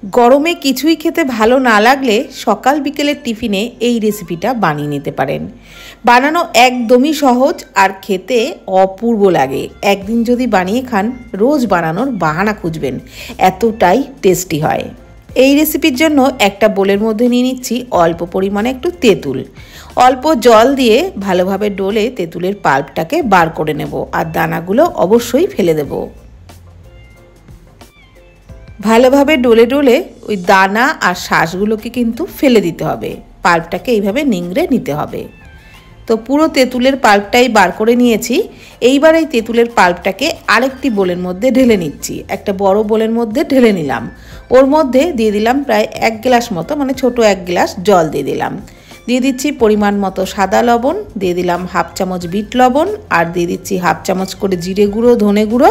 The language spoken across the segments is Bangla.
গরমে কিছুই খেতে ভালো না লাগলে সকাল বিকেলের টিফিনে এই রেসিপিটা বানিয়ে নিতে পারেন। বানানো একদমই সহজ আর খেতে অপূর্ব লাগে। একদিন যদি বানিয়ে খান রোজ বানানোর বাহানা খুঁজবেন, এতটাই টেস্টি হয়। এই রেসিপির জন্য একটা বোলের মধ্যে নিয়ে নিচ্ছি অল্প পরিমাণে একটু তেঁতুল। অল্প জল দিয়ে ভালোভাবে ডলে তেঁতুলের পাল্পটাকে বার করে নেব, আর দানাগুলো অবশ্যই ফেলে দেব। ভালোভাবে ডলে ডলে ওই দানা আর শাঁসগুলোকে কিন্তু ফেলে দিতে হবে। পাল্পটাকে এইভাবে নিংড়ে নিতে হবে। তো পুরো তেঁতুলের পাল্পটাই বার করে নিয়েছি। এইবার এই তেঁতুলের পাল্পটাকে আরেকটি বোলের মধ্যে ঢেলে নিচ্ছি। একটা বড় বোলের মধ্যে ঢেলে নিলাম। ওর মধ্যে দিয়ে দিলাম প্রায় 1 গ্লাস মতো, মানে ছোট 1 গ্লাস জল দিয়ে দিলাম। দিয়ে দিচ্ছি পরিমাণ মতো সাদা লবণ, দিয়ে দিলাম 1/2 চামচ বিট লবণ, আর দিয়ে দিচ্ছি 1/2 চামচ করে জিরে গুঁড়ো, ধনে গুঁড়ো,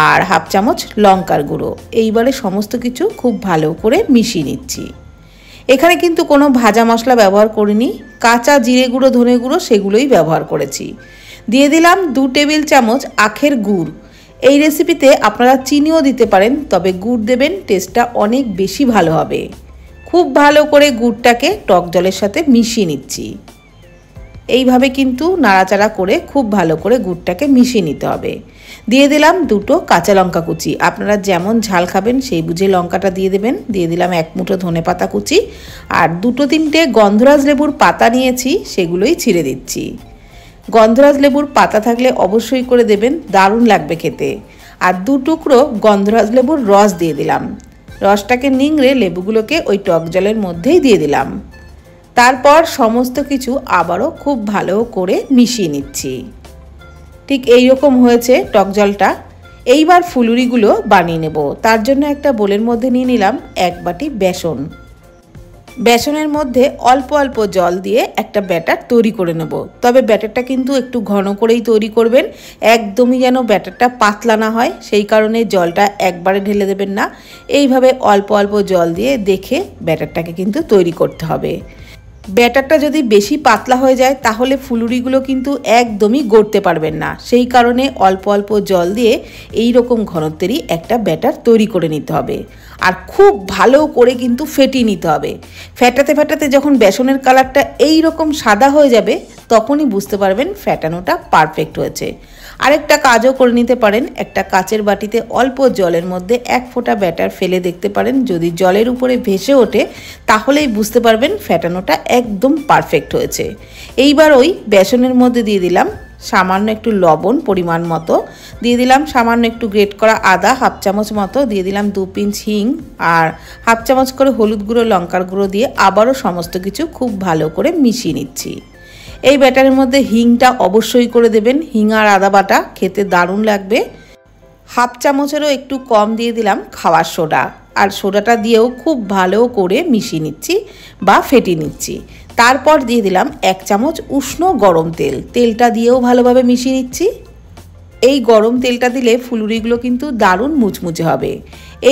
আর 1/2 চামচ লঙ্কার গুঁড়ো। এইবারে সমস্ত কিছু খুব ভালো করে মিশিয়ে নিচ্ছি। এখানে কিন্তু কোনো ভাজা মশলা ব্যবহার করিনি, কাঁচা জিরে গুঁড়ো, ধনে গুঁড়ো সেগুলোই ব্যবহার করেছি। দিয়ে দিলাম 2 টেবিল চামচ আখের গুড়। এই রেসিপিতে আপনারা চিনিও দিতে পারেন, তবে গুড় দেবেন, টেস্টটা অনেক বেশি ভালো হবে। খুব ভালো করে গুড়টাকে টক জলের সাথে মিশিয়ে নিচ্ছি। এইভাবে কিন্তু নাড়াচাড়া করে খুব ভালো করে গুড়টাকে মিশিয়ে নিতে হবে। দিয়ে দিলাম 2টো কাঁচা লঙ্কা কুচি। আপনারা যেমন ঝাল খাবেন সেই বুঝে লঙ্কাটা দিয়ে দেবেন। দিয়ে দিলাম 1 মুঠো ধনেপাতা কুচি, আর 2-3টে গন্ধরাজ লেবুর পাতা নিয়েছি, সেগুলোই ছিঁড়ে দিচ্ছি। গন্ধরাজ লেবুর পাতা থাকলে অবশ্যই করে দেবেন, দারুণ লাগবে খেতে। আর 2 টুকরো গন্ধরাজ লেবুর রস দিয়ে দিলাম। রসটাকে নিংড়ে লেবুগুলোকে ওই টক জলের মধ্যেই দিয়ে দিলাম। তারপর সমস্ত কিছু আবারও খুব ভালো করে মিশিয়ে নিচ্ছি। ঠিক এই রকম হয়েছে টক জলটা। এইবার ফুলুরিগুলো বানিয়ে নেব। তার জন্য একটা বোলের মধ্যে নিয়ে নিলাম 1 বাটি বেসন। বেসনের মধ্যে অল্প অল্প জল দিয়ে একটা ব্যাটার তৈরি করে নেব। তবে ব্যাটারটা কিন্তু একটু ঘন করেই তৈরি করবেন, একদমই যেন ব্যাটারটা পাতলা না হয়, সেই কারণে জলটা একবারে ঢেলে দেবেন না। এইভাবে অল্প অল্প জল দিয়ে দেখে ব্যাটারটাকে কিন্তু তৈরি করতে হবে। ব্যাটারটা যদি বেশি পাতলা হয়ে যায় তাহলে ফুলুরিগুলো কিন্তু একদমই গড়তে পারবেন না, সেই কারণে অল্প অল্প জল দিয়ে এই রকম ঘনত্বেরই একটা ব্যাটার তৈরি করে নিতে হবে। আর খুব ভালো করে কিন্তু ফেটিয়ে নিতে হবে। ফেটাতে ফেটাতে যখন বেসনের কালারটা এই রকম সাদা হয়ে যাবে তখনই বুঝতে পারবেন ফেটানোটা পারফেক্ট হয়েছে। আরেকটা কাজও করে নিতে পারেন, একটা কাচের বাটিতে অল্প জলের মধ্যে 1 ফোঁটা ব্যাটার ফেলে দেখতে পারেন। যদি জলের উপরে ভেসে ওঠে তাহলেই বুঝতে পারবেন ফেটানোটা একদম পারফেক্ট হয়েছে। এইবার ওই বেসনের মধ্যে দিয়ে দিলাম সামান্য একটু লবণ পরিমাণ মতো, দিয়ে দিলাম সামান্য একটু গ্রেট করা আদা 1/2 চামচ মতো, দিয়ে দিলাম 2 পিঞ্চ হিং, আর 1/2 চামচ করে হলুদ গুঁড়ো, লঙ্কার গুঁড়ো দিয়ে আবারও সমস্ত কিছু খুব ভালো করে মিশিয়ে নিচ্ছি। এই ব্যাটারের মধ্যে হিংটা অবশ্যই করে দেবেন। হিং আর আদা বাটা খেতে দারুণ লাগবে। 1/2 চামচেরও একটু কম দিয়ে দিলাম খাওয়ার সোডা, আর সোডাটা দিয়েও খুব ভালো করে মিশিয়ে নিচ্ছি বা ফেটিয়ে নিচ্ছি। তারপর দিয়ে দিলাম 1 চামচ উষ্ণ গরম তেল। তেলটা দিয়েও ভালোভাবে মিশিয়ে নিচ্ছি। এই গরম তেলটা দিলে ফুলুরিগুলো কিন্তু দারুণ মুচমুচে হবে।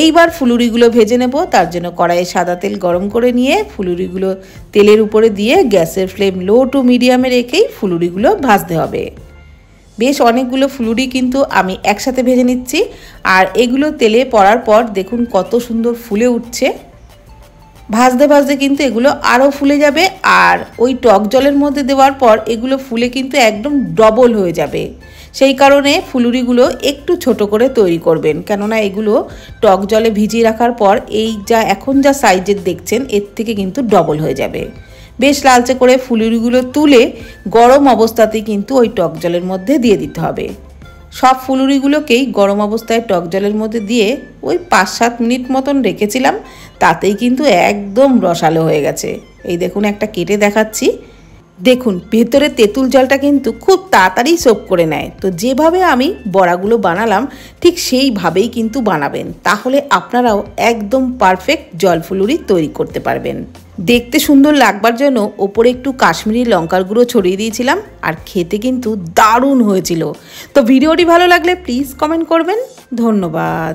এইবার ফুলুরিগুলো ভেজে নেব। তার জন্য কড়াইয়ে সাদা তেল গরম করে নিয়ে ফুলুরিগুলো তেলের উপরে দিয়ে গ্যাসের ফ্লেম লো টু মিডিয়ামে রেখেই ফুলুরিগুলো ভাজতে হবে। বেশ অনেকগুলো ফুলুরি কিন্তু আমি একসাথে ভেজে নিচ্ছি। আর এগুলো তেলে পড়ার পর দেখুন কত সুন্দর ফুলে উঠছে। ভাজতে ভাজতে কিন্তু এগুলো আরও ফুলে যাবে, আর ওই টক জলের মধ্যে দেওয়ার পর এগুলো ফুলে কিন্তু একদম ডবল হয়ে যাবে। সেই কারণে ফুলুরিগুলো একটু ছোট করে তৈরি করবেন, কেননা এগুলো টক জলে ভিজিয়ে রাখার পর এই এখন যা সাইজের দেখছেন এর থেকে কিন্তু ডবল হয়ে যাবে। বেশ লালচে করে ফুলুরিগুলো তুলে গরম অবস্থাতেই কিন্তু ওই টক জলের মধ্যে দিয়ে দিতে হবে। সব ফুলুরিগুলোকেই গরম অবস্থায় টক জলের মধ্যে দিয়ে ওই 5-7 মিনিট মতন রেখেছিলাম, তাতেই কিন্তু একদম রসালো হয়ে গেছে। এই দেখুন একটা কেটে দেখাচ্ছি। দেখুন ভেতরে তেঁতুল জলটা কিন্তু খুব তাড়াতাড়ি সোক করে নেয়। তো যেভাবে আমি বড়াগুলো বানালাম ঠিক সেইভাবেই কিন্তু বানাবেন, তাহলে আপনারাও একদম পারফেক্ট জল ফুলুরি তৈরি করতে পারবেন। দেখতে সুন্দর লাগবার জন্য ওপরে একটু কাশ্মীরি লঙ্কার গুঁড়ো ছড়িয়ে দিয়েছিলাম, আর খেতে কিন্তু দারুণ হয়েছিল। তো ভিডিওটি ভালো লাগলে প্লিজ কমেন্ট করবেন। ধন্যবাদ।